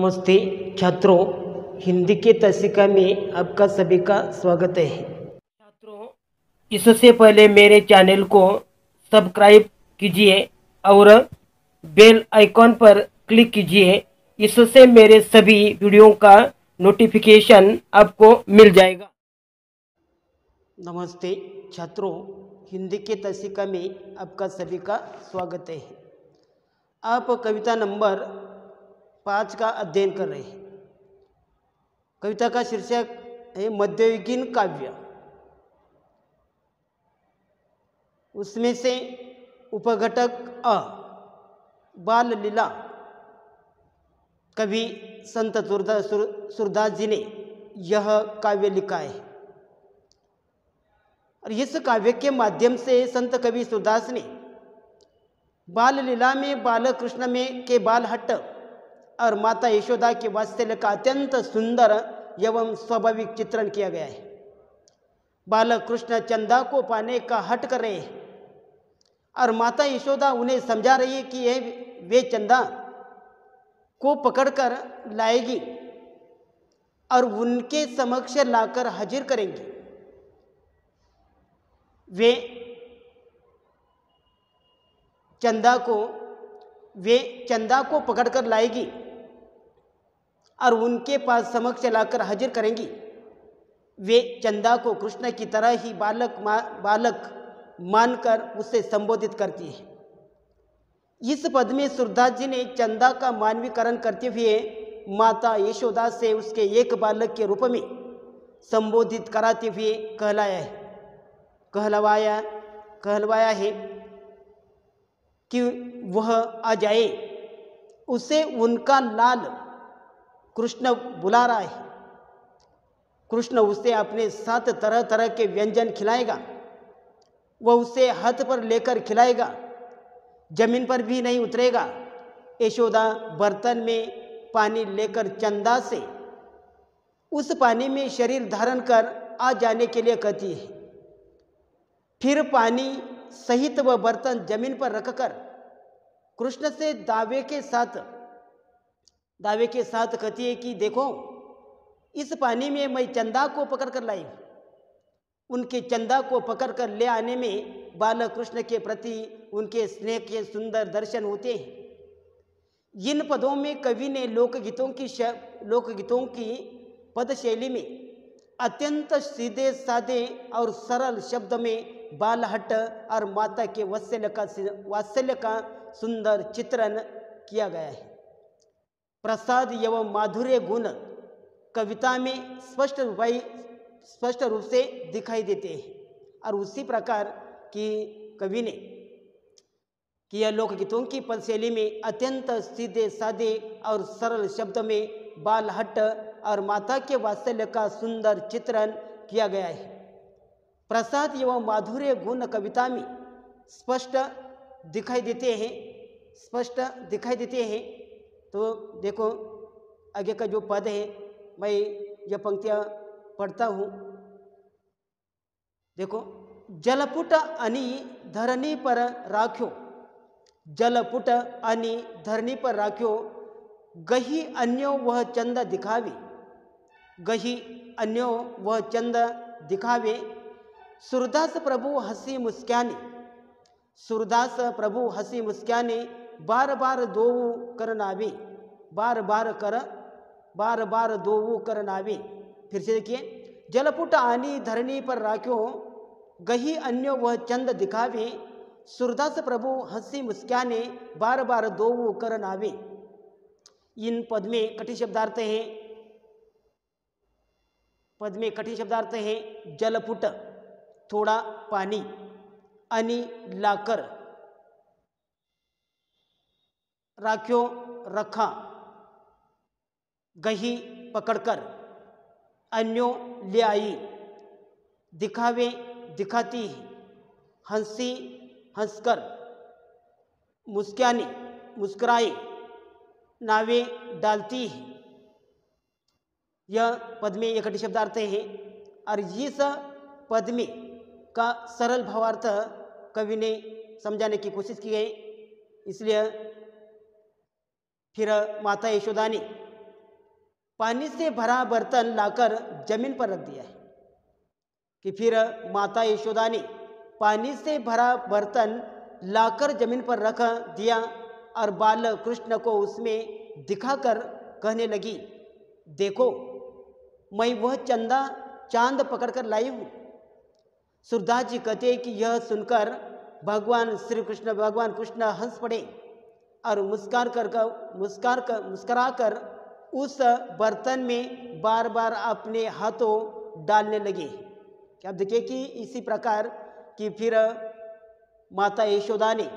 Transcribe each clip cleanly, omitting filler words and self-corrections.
नमस्ते छात्रों, हिंदी के तसिका में आपका सभी का स्वागत है। छात्रों, इससे पहले मेरे चैनल को सब्सक्राइब कीजिए और बेल आइकॉन पर क्लिक कीजिए। इससे मेरे सभी वीडियो का नोटिफिकेशन आपको मिल जाएगा। नमस्ते छात्रों, हिंदी के तसिका में आपका सभी का स्वागत है। आप कविता नंबर 5 का अध्ययन कर रहे हैं। कविता का शीर्षक है मध्ययुगीन काव्य। उसमें से उपघटक अ बाल लीला कवि संत सूरदास जी ने यह काव्य लिखा है और इस काव्य के माध्यम से संत कवि सूरदास ने बाल लीला में बाल कृष्ण में के बाल हट्ट और माता यशोदा के वात्सल्य का अत्यंत सुंदर एवं स्वाभाविक चित्रण किया गया है। बालक कृष्ण चंदा को पाने का हट कर रहे हैं और माता यशोदा उन्हें समझा रही है कि यह वे चंदा को पकड़कर लाएगी और उनके समक्ष लाकर हाजिर करेंगी। वे चंदा को पकड़कर लाएगी और उनके पास समक्ष लाकर हाजिर करेंगी। वे चंदा को कृष्ण की तरह ही बालक मानकर उससे संबोधित करती है। इस पद में सूरदास जी ने चंदा का मानवीकरण करते हुए माता यशोदा से उसके एक बालक के रूप में संबोधित कराते हुए कहलवाया है कि वह आ जाए। उसे उनका लाल कृष्ण बुला रहा है। कृष्ण उसे अपने साथ तरह तरह के व्यंजन खिलाएगा। वह उसे हाथ पर लेकर खिलाएगा, जमीन पर भी नहीं उतरेगा। यशोदा बर्तन में पानी लेकर चंदा से उस पानी में शरीर धारण कर आ जाने के लिए कहती है। फिर पानी सहित वह बर्तन जमीन पर रखकर कृष्ण से दावे के साथ कहती है कि देखो, इस पानी में मैं चंदा को पकड़ कर लाई। उनके चंदा को पकड़ कर ले आने में बालक कृष्ण के प्रति उनके स्नेह के सुंदर दर्शन होते हैं। इन पदों में कवि ने लोकगीतों की पद शैली में अत्यंत सीधे साधे और सरल शब्द में बालहट्ट और माता के वात्सल्य का सुंदर चित्रण किया गया है। प्रसाद एवं माधुर्य गुण कविता में स्पष्ट रूप से दिखाई देते हैं और उसी प्रकार की कवि ने किया लोकगीतों की पद शैली में अत्यंत सीधे साधे और सरल शब्द में बालहट्ट और माता के वात्सल्य का सुंदर चित्रण किया गया है। प्रसाद एवं माधुर्य गुण कविता में स्पष्ट दिखाई देते हैं। तो देखो, आगे का जो पद है, मैं यह पंक्तियाँ पढ़ता हूँ। देखो, जलपुट अनि धरनी पर राख्यो, जलपुट अनि धरनी पर राख्यो, गही अन्यो वह चंद दिखावे, गही अन्यो वह चंद दिखावे, सूरदास प्रभु हंसी मुस्काने, सूरदास प्रभु हंसी मुस्काने, बार बार दोऊ करनावे, बार बार दोऊ करनावे। फिर से देखिए, जलपुट आनी धरनी पर राख्यो, गही अन्यो वह चंद दिखावे, सूरदास प्रभु हंसी मुस्काने, बार बार दोऊ करनावे। इन पद में कठिन शब्दार्थ है। जलपुट थोड़ा पानी, अनि लाकर, राख्यो रखा, गही पकड़कर, अन्यो ले आई, दिखावे दिखाती, हंसी हंसकर, मुस्कानी मुस्कुराए, नावे डालती है। यह पद में एक शब्दार्थ है और इस पद में का सरल भावार्थ कवि ने समझाने की कोशिश की है। इसलिए फिर माता यशोदा ने पानी से भरा बर्तन लाकर जमीन पर रख दिया है। कि फिर माता यशोदा ने पानी से भरा बर्तन लाकर जमीन पर रख दिया और बाल कृष्ण को उसमें दिखाकर कहने लगी, देखो मैं वह चंदा चांद पकड़कर लाई हूँ। सूरदास जी कहते हैं कि यह सुनकर भगवान श्री कृष्ण भगवान कृष्ण हंस पड़े और मुस्करा कर उस बर्तन में बार बार अपने हाथों डालने लगे। क्या आप देखिए कि इसी प्रकार कि फिर माता यशोदा ने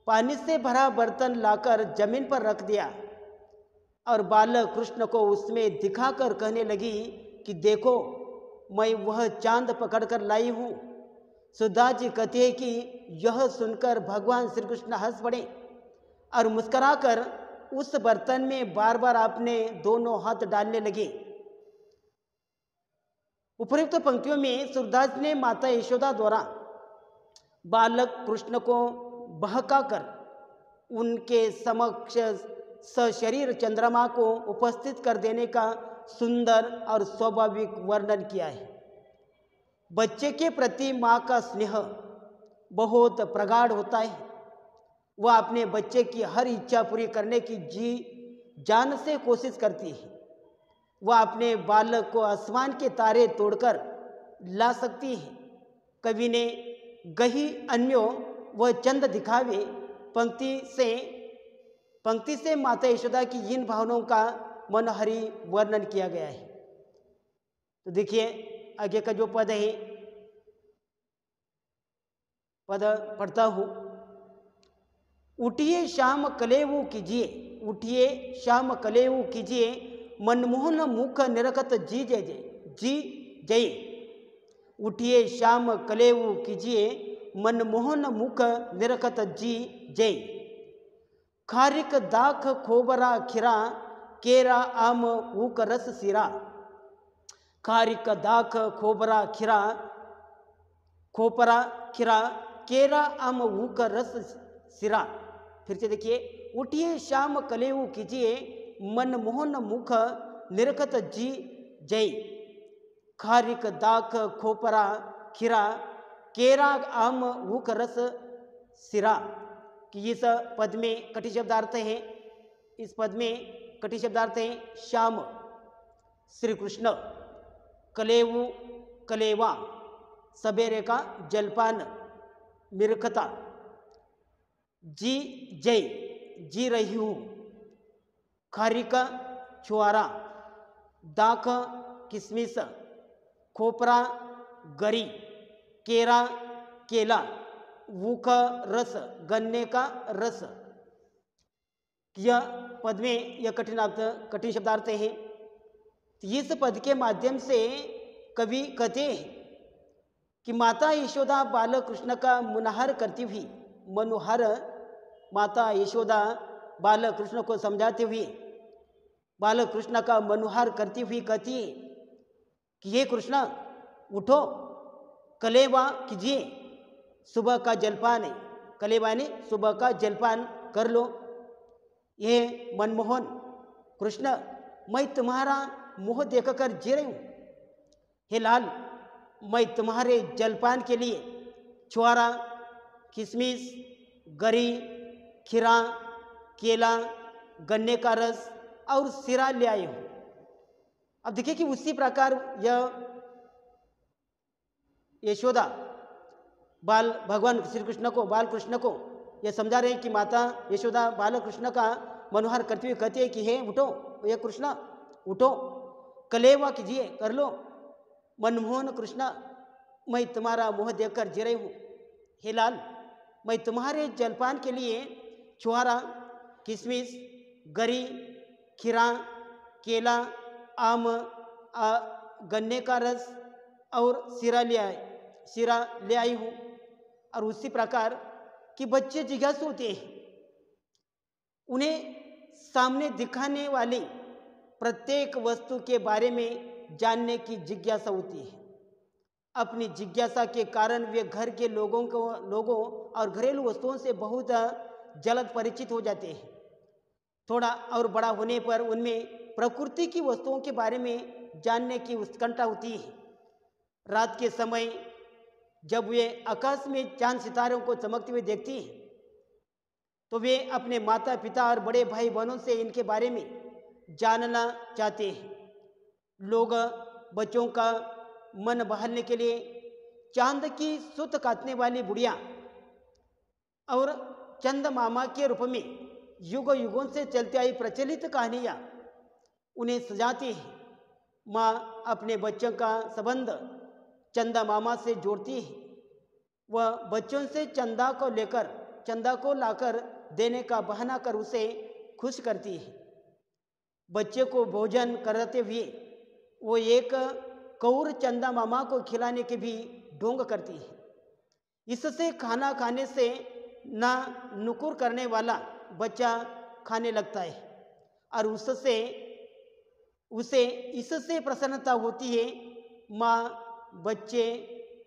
पानी से भरा बर्तन लाकर जमीन पर रख दिया और बालक कृष्ण को उसमें दिखाकर कहने लगी कि देखो मैं वह चांद पकड़कर लाई हूँ। सूरदास जी कहते हैं कि यह सुनकर भगवान श्री कृष्ण हंस पड़े और मुस्कराकर उस बर्तन में बार बार अपने दोनों हाथ डालने लगे। उपरोक्त पंक्तियों में सूरदास ने माता यशोदा द्वारा बालक कृष्ण को बहकाकर उनके समक्ष सशरीर चंद्रमा को उपस्थित कर देने का सुंदर और स्वाभाविक वर्णन किया है। बच्चे के प्रति माँ का स्नेह बहुत प्रगाढ़ होता है। वह अपने बच्चे की हर इच्छा पूरी करने की जी जान से कोशिश करती है। वह अपने बालक को आसमान के तारे तोड़कर ला सकती है। कवि ने गही अन्यों वह चंद दिखावे पंक्ति से माता यशोदा की इन भावनाओं का मनोहरी वर्णन किया गया है। तो देखिए आगे का जो पद है, पद पढ़ता हूँ। उठिए शाम कलेऊ कीजिए, उठिए शाम कलेऊ कीजिए, मनमोहन मुख निरखत जी जय जय जी जय। उठिए शाम कलेऊ कीजिए, मनमोहन मुख निरखत जी जय। खारिक दाख खोबरा खिरा, केरा आम ऊक रस सिरा। खारिक दाख खोबरा खिरा, खोपरा खिरा, केरा आम ऊक रस सिरा। फिर से देखिए, उठिए शाम कलेऊ कीजिए, मनमोहन मुख निरखत जी जय। खारिक दाख खोपरा खिरा, केरा आम ऊक रस सिरा। कि इस पद में कटी शब्दार्थ है। इस पद में कटी शब्दार्थ है श्याम श्री कृष्ण, कलेऊ कलेवा सवेरे का जलपान, मिरखता जी जय जी रही हूँ। खारिका छुआरा, दाख किसमिस, खोपरा गरी, केरा केला, वूख रस गन्ने का रस। यह पद में यह कठिन शब्दार्थ है। इस पद के माध्यम से कवि कहते हैं कि माता यशोदा बालक कृष्ण का मुनहर करती हुई, मनोहर माता यशोदा बालक कृष्ण को समझाते हुए बालक कृष्ण का मनोहर करती हुई कहती है कि ये कृष्ण उठो, कलेवा कीजिए, सुबह का जलपान है। कलेवा ने सुबह का जलपान कर लो। ये मनमोहन कृष्ण, मैं तुम्हारा मुँह देखकर जी रही हूँ। हे लाल, मैं तुम्हारे जलपान के लिए छुआरा, किशमिश, गरी, खीरा, केला, गन्ने का रस और सिरा ले आई हूँ। अब देखिए कि उसी प्रकार यह यशोदा भगवान श्री कृष्ण को, बाल कृष्ण को यह समझा रहे हैं कि माता यशोदा बाल कृष्ण का मनोहर करते हुए कहती है कि हे उठो, ये कृष्ण उठो, कलेवा कीजिए, कर लो। मनमोहन कृष्ण, मैं तुम्हारा मुँह देखकर जी रही हूँ। हे लाल, मैं तुम्हारे जलपान के लिए छुआरा, किशमिश, गरी, खीरा, केला, आम, गन्ने का रस और सिरा ले आई हूँ। और उसी प्रकार कि बच्चे जिज्ञासु होते हैं, उन्हें सामने दिखाने वाली प्रत्येक वस्तु के बारे में जानने की जिज्ञासा होती है। अपनी जिज्ञासा के कारण वे घर के लोगों और घरेलू वस्तुओं से बहुत जल्द परिचित हो जाते हैं। थोड़ा और बड़ा होने पर उनमें प्रकृति की वस्तुओं के बारे में जानने की उत्कंठा होती है। रात के समय जब वे आकाश में चांद सितारों को चमकते हुए देखती हैं तो वे अपने माता पिता और बड़े भाई बहनों से इनके बारे में जानना चाहते हैं। लोग बच्चों का मन बहलने के लिए चांद की सुत काटने वाली बुढ़िया और चंद मामा के रूप में युग युगों से चलती आई प्रचलित कहानियाँ उन्हें सजाती है। माँ अपने बच्चों का संबंध चंदा मामा से जोड़ती है। वह बच्चों से चंदा को लाकर देने का बहाना कर उसे खुश करती है। बच्चे को भोजन कराते हुए वो एक कौर चंदा मामा को खिलाने के भी ढोंग करती है। इससे खाना खाने से ना नुकुर करने वाला बच्चा खाने लगता है और उसे इससे प्रसन्नता होती है। माँ बच्चे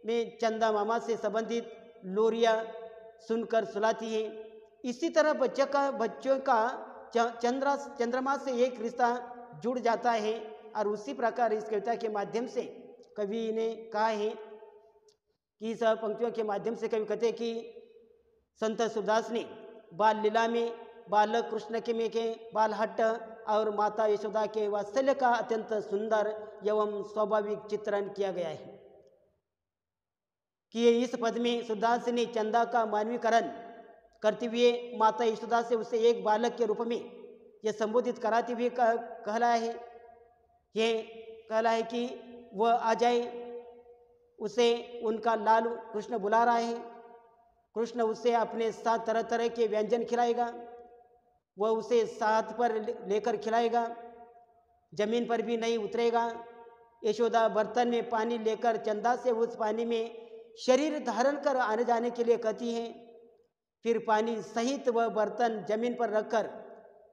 में चंदा मामा से संबंधित लोरियाँ सुनकर सुलाती है। इसी तरह बच्चों का चंद्रमा से एक रिश्ता जुड़ जाता है और उसी प्रकार इस कविता के माध्यम से कवि ने कहा है कि इस पंक्तियों के माध्यम से कवि कहते हैं कि संत सूरदास ने बाल लीला में बालक कृष्ण के बालहट्ट और माता यशोदा के वात्सल्य का अत्यंत सुंदर एवं स्वाभाविक चित्रण किया गया है कि इस पद में सूरदास ने चंदा का मानवीकरण करते हुए माता यशोदा से उसे एक बालक के रूप में यह संबोधित कराते हुए कहला है कि वह आ जाए, उसे उनका लाल कृष्ण बुला रहा है। कृष्ण उसे अपने साथ तरह तरह के व्यंजन खिलाएगा, वह उसे साथ पर लेकर खिलाएगा, जमीन पर भी नहीं उतरेगा। यशोदा बर्तन में पानी लेकर चंदा से उस पानी में शरीर धारण कर आने जाने के लिए कहती है। फिर पानी सहित वह बर्तन जमीन पर रखकर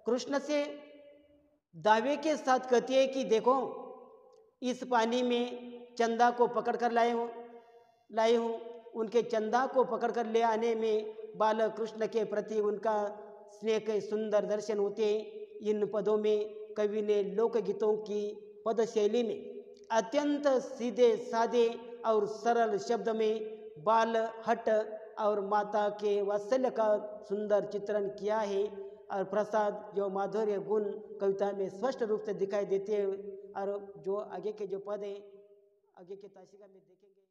कृष्ण से दावे के साथ कहती है कि देखो, इस पानी में चंदा को पकड़कर लाई हूँ। उनके चंदा को पकड़कर ले आने में बालक कृष्ण के प्रति उनका स्नेह के सुंदर दर्शन होते हैं। इन पदों में कवि ने लोकगीतों की पद शैली में अत्यंत सीधे साधे और सरल शब्द में बाल हट और माता के वात्सल्य का सुंदर चित्रण किया है और प्रसाद जो माधुर्य गुण कविता में स्पष्ट रूप से दिखाई देते हैं। और जो आगे के जो पद है आगे के ताशिका में देखेंगे।